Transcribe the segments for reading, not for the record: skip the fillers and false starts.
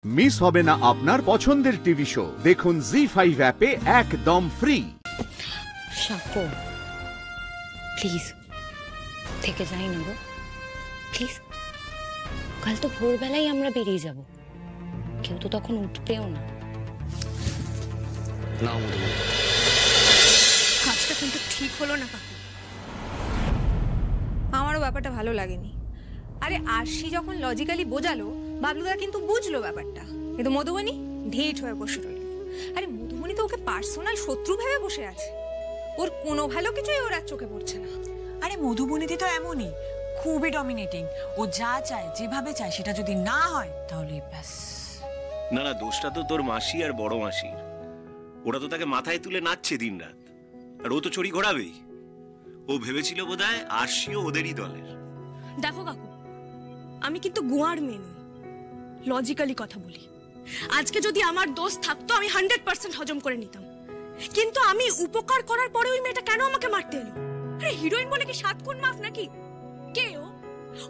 Miss হবে না আপনার পছন্দের টিভি শো। দেখুন জি5 অ্যাপে একদম ফ্রি। শাপো প্লিজ থেকে যাই না গো, প্লিজ। কাল তো ভোরবেলায় আমরা বেরিয়ে যাব, কেউ তো তখন উঠবেও না। কাজটা কিন্তু ঠিক হলো না কাকু, আমারও ব্যাপারটা ভালো লাগেনি। আরে আরশি যখন লজিক্যালি বোঝালো, বাবলুদা কিন্তু বুঝলো ব্যাপারটা, কিন্তু মধুবনী ঢিঠ হয়ে বসে রইল। আরে মধুবনী তো ওকে পার্সোনাল শত্রু ভেবে বসে আছে, ওর কোনো ভালো কিছুই ওর আর চোখে পড়ছে না। আরে মধুবনীতে তো এমনই, খুবই ডমিনেটিং। ও যা চায় যেভাবে চায় সেটা যদি না হয় তাহলে ব্যাস। না না, দোষটা তো তোর মাসি আর বড় মাসির। ওরা তো তাকে মাথায় তুলে নাচছে দিন রাত, আর ও তো চড়ি ঘোরাবেই। ও ভেবেছিল বোধহয় আরশিও ওদেরই দলের। দেখো কাকু, আমি কিন্তু গোয়ার মেয়ে নই, লজিক্যালি কথা বলি। আজকে যদি আমার দোষ থাকতো আমি 100% হজম করে নিতাম, কিন্তু আমি উপকার করার পরে ওই মেয়েটা কেন আমাকে মারতে এলো? আরে হিরোইন বলে কি 7 খুন মাফ নাকি? কে ও?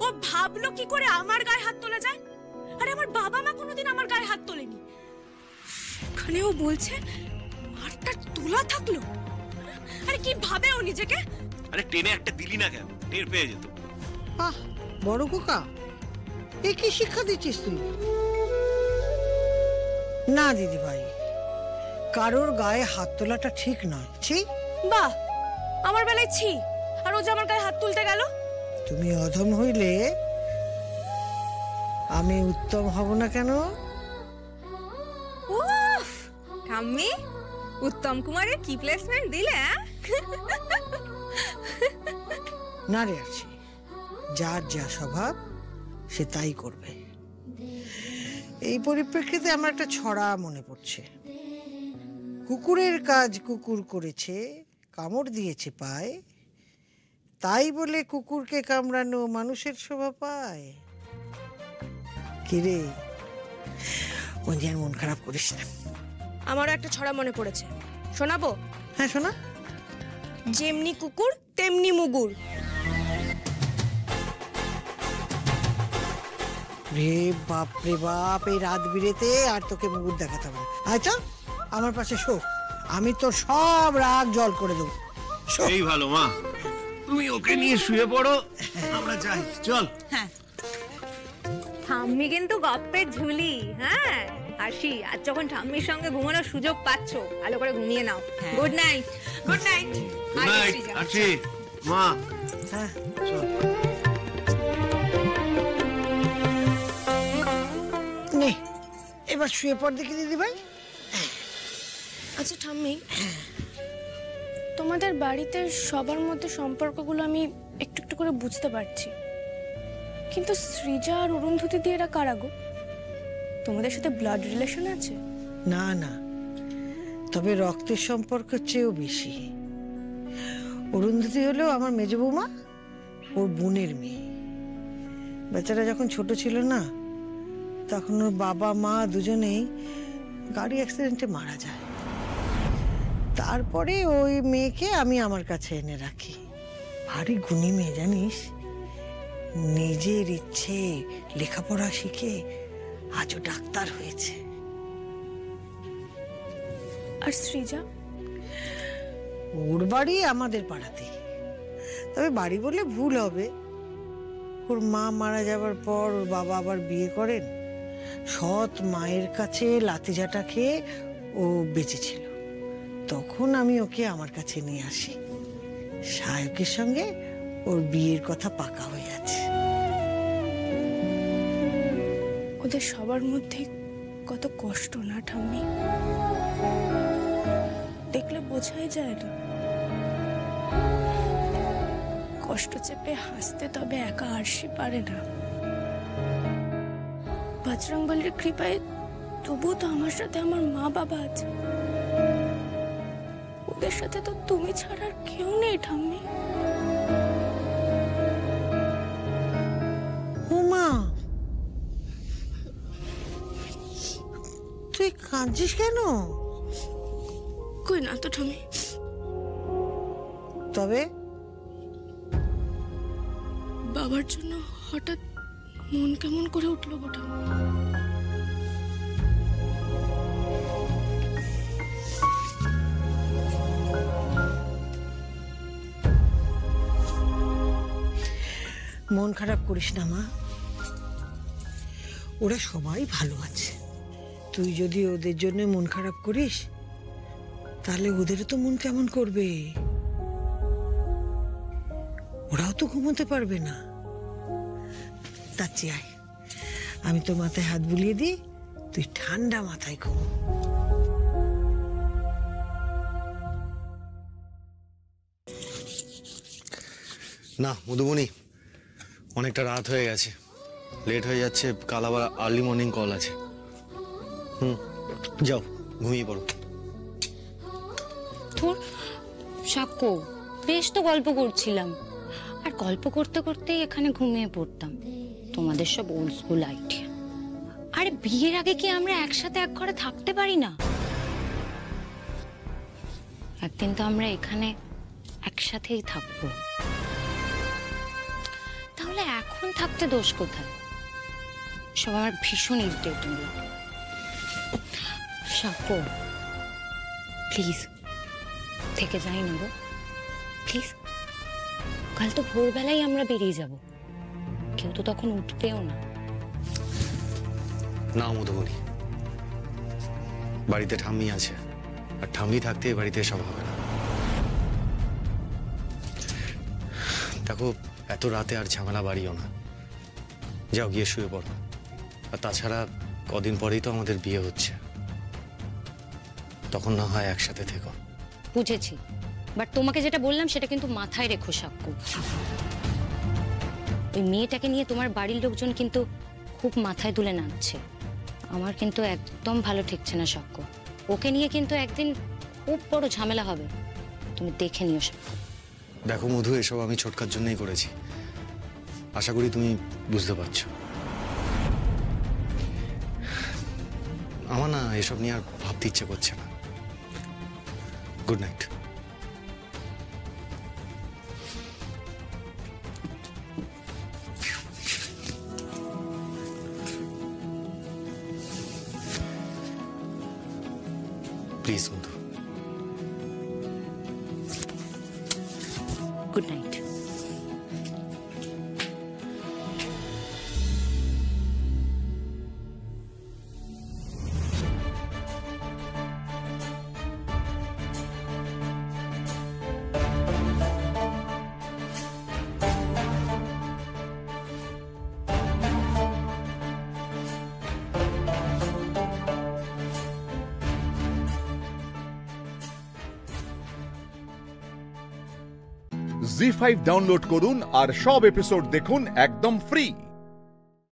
ও ভাবলো কি করে আমার গায়ে হাত তোলা যায়? আরে আমার বাবা মা কোনোদিন আমার গায়ে হাত তোলেনি, সেখানে ও বলছে মারটা তোলা থাকলো। আরে কি ভাবে ও নিজেকে? আরে টেনে একটা দিলি না কেন, টের পেয়ে যেত। আহ বড় খোকা, এ কি শিক্ষা দিচ্ছিস তুই? না দিদি ভাই, কারোর গায়ে হাত তোলাটা ঠিক নয়। ছি। বাহ, আমার বেলায় ছি, আর ও যে আমার গায়ে হাত তুলতে গেল। তুমি অধম হইলে আমি উত্তম হব না কেন? উফ ঠাম্মি, উত্তম কুমারের কি প্লেসমেন্ট দিলে? না রে আছি, যার যা স্বভাব সে তাই করবে। এই পরিপ্রেক্ষিতে আমার একটা ছড়া মনে পড়ছে। কুকুরের কাজ কুকুর করেছে, কামড় দিয়েছে পায়, তাই বলে কুকুরকে কামড়ানো মানুষের শোভা পায়। কিরে অঞ্জিয়ার মন খারাপ করিস না। আমারও একটা ছড়া মনে পড়েছে, শোনাবো? হ্যাঁ শোনা। যেমনি কুকুর তেমনি মুগুর। রে বাপ রে বাপ, এই রাত বিরেতে আর তোকে মুগুর দেখাতে হবে। আচ্ছা আমার পাশে শো, আমি তো সব রাগ জল করে দেবো। এই ভালো মা, তুমি ওকে নিয়ে শুয়ে পড়ো, আমরা যাই। চল। হ্যাঁ ঠাম্মি কিন্তু গপ্পের ঝুলি। হ্যাঁ আরশি, আজ যখন ঠাম্মির সঙ্গে ঘুমানোর সুযোগ পাচ্ছ, ভালো করে ঘুমিয়ে নাও। Good night. Good night. Good night Arshi মা। হ্যাঁ চল। নে এবার শুয়ে পড় দেখি দিদি ভাই। আচ্ছা ঠাম্মি, তোমাদের বাড়িতে সবার মধ্যে সম্পর্কগুলো আমি একটু একটু করে বুঝতে পারছি, কিন্তু সৃজা আর অরুন্ধতী দিয়ে এরা কারা গো? তোমাদের সাথে ব্লাড রিলেশন আছে? না না, তবে রক্তের সম্পর্ক চেয়েও বেশি। অরুন্ধতী হলো আমার মেজ বৌমা, ওর বোনের মেয়ে। বেচারা যখন ছোট ছিল না, তখন ওর বাবা মা দুজনেই গাড়ি অ্যাক্সিডেন্টে মারা যায়। তারপরে ওই মেয়েকে আমি আমার কাছে এনে রাখি। ভারী গুণী মেয়ে জানিস, নিজের ইচ্ছে লেখাপড়া শিখে আজও ডাক্তার হয়েছে। আর সৃজা? ওর বাড়ি আমাদের পাড়াতে, তবে বাড়ি বলে ভুল হবে। ওর মা মারা যাবার পর ওর বাবা আবার বিয়ে করেন। সৎ মায়ের কাছে লাথিঝাঁটা খেয়ে ও বেঁচেছিল। তখন আমি ওকে আমার কাছে নিয়ে আসি। সায়কের সঙ্গে ওর বিয়ের কথা পাকা হয়ে আছে। ওদের সবার মধ্যে কত কষ্ট না ঠাম্মি, দেখলে বোঝাই যায় না। কষ্ট চেপে হাসতে তবে একা আরশি পারে না। বজরংবলীর কৃপায় তবুও তো আমার সাথে আমার মা বাবা আছে, ওদের সাথে তো তুমি ছাড়া আর কেউ নেই ঠাম্মি। উমা, তুই কাঁদছিস কেন? কই না তো ঠাম্মি। তবে বাবার জন্য হঠাৎ মন কেমন করে উঠলো গো ঠাম্মি। মন খারাপ করিস না মা, ওরা সবাই ভালো আছে। তুই যদি ওদের জন্য মন খারাপ করিস তাহলে ওদেরও তো মন কেমন করবে, ওরাও তো ঘুমোতে পারবে না। তার চেয়ে আয়, আমি তোর মাথায় হাত বুলিয়ে দিই, তুই ঠান্ডা মাথায় ঘুমো। না মধুবনী, অনেকটা রাত হয়ে গেছে, লেট হয়ে যাচ্ছে, কাল আবার আর্লি মর্নিং কল আছে। যাও ঘুমিয়ে পড়ো। তোর সাক্ষ্য, বেশ তো গল্প করছিলাম, আর গল্প করতে করতেই এখানে ঘুমিয়ে পড়তাম। তোমাদের সব ওল্ড স্কুল আইডিয়া। আরে বিয়ের আগে কি আমরা একসাথে এক ঘরে থাকতে পারি না? একদিন তো আমরা এখানে একসাথেই থাকবো। তাহলে এখন থাকতে দোষ কোথায়? সব আমার ভীষণ ইরিটেটিং লাগে। সাক্ষ্য, প্লিজ থেকে যাই না গো, প্লিজ। কাল তো ভোরবেলায় আমরা বেরিয়ে যাব, কেউ তো তখন উঠবেও না। না মধুবনী, বাড়িতে ঠাম্মি আছে, আর ঠাম্মি থাকতে এই বাড়িতে সব হবে না। দেখো, এত রাতে আর ঝামেলা বাড়িও না, যাও গিয়ে শুয়ে পড়ো। আর তাছাড়া কদিন পরেই তো আমাদের বিয়ে হচ্ছে, তখন না হয় একসাথে থেকো। বুঝেছি, বাট তোমাকে যেটা বললাম সেটা কিন্তু মাথায় রেখো সাক্ষ্য। ওই মেয়েটাকে নিয়ে তোমার বাড়ির লোকজন কিন্তু খুব মাথায় তুলে নাচছে। আমার কিন্তু একদম ভালো ঠেকছে না সাক্ষ্য। ওকে নিয়ে কিন্তু একদিন খুব বড় ঝামেলা হবে, তুমি দেখে নিও সাক্ষ্য। দেখো মধু, এসব আমি ছোটকার জন্যই করেছি, আশা করি তুমি বুঝতে পারছো। আমার না এসব নিয়ে আর ভাবতে ইচ্ছে করছে না। Good night. প্লিজ বন্ধু, গুড নাইট। জি5 ডাউনলোড করুন আর সব এপিসোড দেখুন একদম ফ্রি।